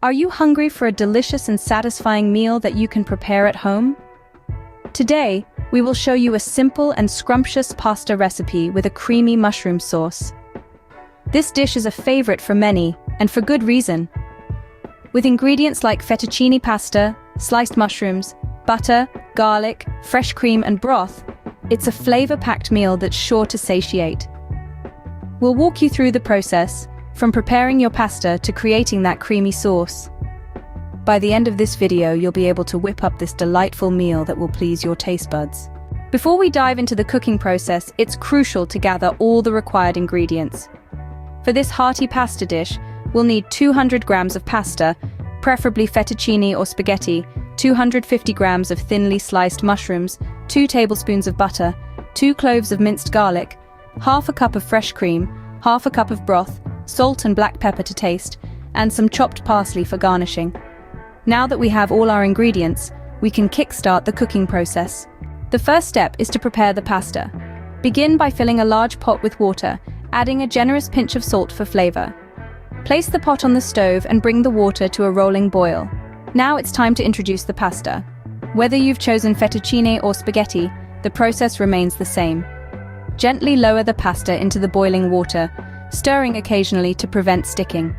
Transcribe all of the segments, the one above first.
Are you hungry for a delicious and satisfying meal that you can prepare at home? Today, we will show you a simple and scrumptious pasta recipe with a creamy mushroom sauce. This dish is a favorite for many, and for good reason. With ingredients like fettuccine pasta, sliced mushrooms, butter, garlic, fresh cream, and broth, it's a flavor-packed meal that's sure to satiate. We'll walk you through the process, from preparing your pasta to creating that creamy sauce. By the end of this video, you'll be able to whip up this delightful meal that will please your taste buds. Before we dive into the cooking process, it's crucial to gather all the required ingredients. For this hearty pasta dish, we'll need 200 grams of pasta, preferably fettuccine or spaghetti, 250 grams of thinly sliced mushrooms, 2 tablespoons of butter, 2 cloves of minced garlic, half a cup of fresh cream, half a cup of broth, salt and black pepper to taste, and some chopped parsley for garnishing. Now that we have all our ingredients, we can kickstart the cooking process. The first step is to prepare the pasta. Begin by filling a large pot with water, adding a generous pinch of salt for flavor. Place the pot on the stove and bring the water to a rolling boil. Now it's time to introduce the pasta. Whether you've chosen fettuccine or spaghetti, the process remains the same. Gently lower the pasta into the boiling water, stirring occasionally to prevent sticking.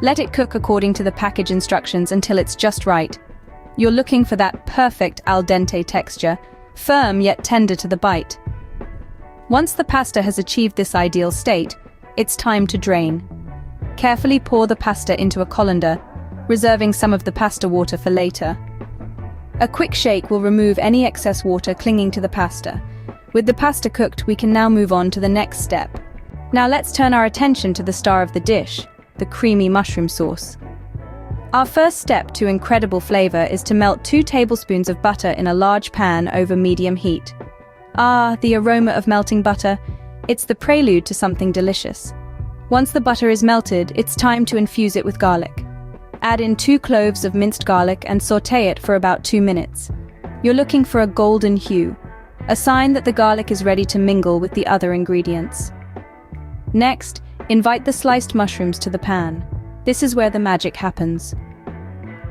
Let it cook according to the package instructions until it's just right. You're looking for that perfect al dente texture, firm yet tender to the bite. Once the pasta has achieved this ideal state, it's time to drain. Carefully pour the pasta into a colander, reserving some of the pasta water for later. A quick shake will remove any excess water clinging to the pasta. With the pasta cooked, we can now move on to the next step. Now let's turn our attention to the star of the dish, the creamy mushroom sauce. Our first step to incredible flavor is to melt 2 tablespoons of butter in a large pan over medium heat. Ah, the aroma of melting butter. It's the prelude to something delicious. Once the butter is melted, it's time to infuse it with garlic. Add in 2 cloves of minced garlic and sauté it for about 2 minutes. You're looking for a golden hue, a sign that the garlic is ready to mingle with the other ingredients. Next, invite the sliced mushrooms to the pan. This is where the magic happens.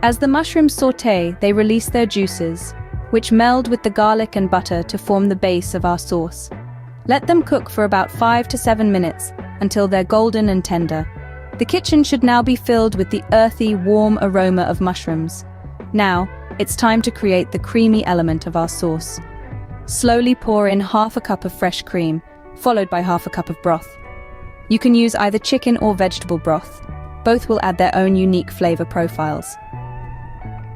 As the mushrooms sauté, they release their juices, which meld with the garlic and butter to form the base of our sauce. Let them cook for about 5 to 7 minutes until they're golden and tender. The kitchen should now be filled with the earthy, warm aroma of mushrooms. Now, it's time to create the creamy element of our sauce. Slowly pour in half a cup of fresh cream, followed by half a cup of broth. You can use either chicken or vegetable broth. Both will add their own unique flavor profiles.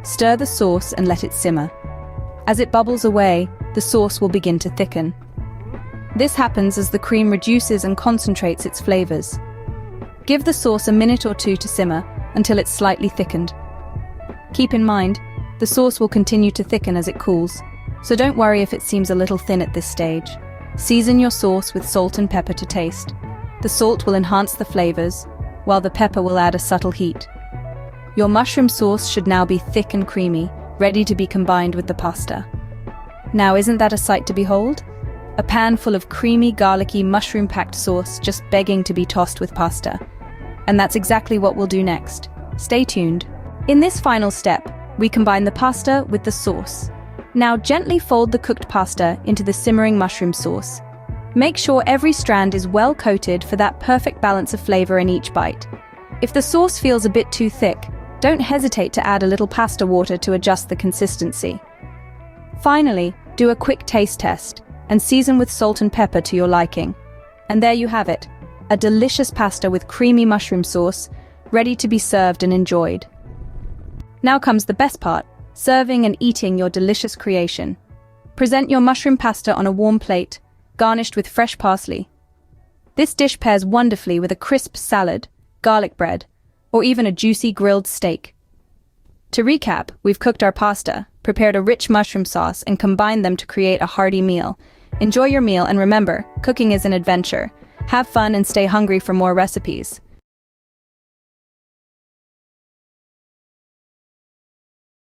Stir the sauce and let it simmer. As it bubbles away, the sauce will begin to thicken. This happens as the cream reduces and concentrates its flavors. Give the sauce a minute or 2 to simmer until it's slightly thickened. Keep in mind, the sauce will continue to thicken as it cools, so don't worry if it seems a little thin at this stage. Season your sauce with salt and pepper to taste. The salt will enhance the flavors, while the pepper will add a subtle heat. Your mushroom sauce should now be thick and creamy, ready to be combined with the pasta. Now, isn't that a sight to behold? A pan full of creamy, garlicky, mushroom-packed sauce just begging to be tossed with pasta. And that's exactly what we'll do next. Stay tuned. In this final step, we combine the pasta with the sauce. Now gently fold the cooked pasta into the simmering mushroom sauce. Make sure every strand is well coated for that perfect balance of flavor in each bite. If the sauce feels a bit too thick, don't hesitate to add a little pasta water to adjust the consistency. Finally, do a quick taste test and season with salt and pepper to your liking. And there you have it, a delicious pasta with creamy mushroom sauce, ready to be served and enjoyed. Now comes the best part, serving and eating your delicious creation. Present your mushroom pasta on a warm plate, garnished with fresh parsley. This dish pairs wonderfully with a crisp salad, garlic bread, or even a juicy grilled steak. To recap, we've cooked our pasta, prepared a rich mushroom sauce, and combined them to create a hearty meal. Enjoy your meal and remember, cooking is an adventure. Have fun and stay hungry for more recipes.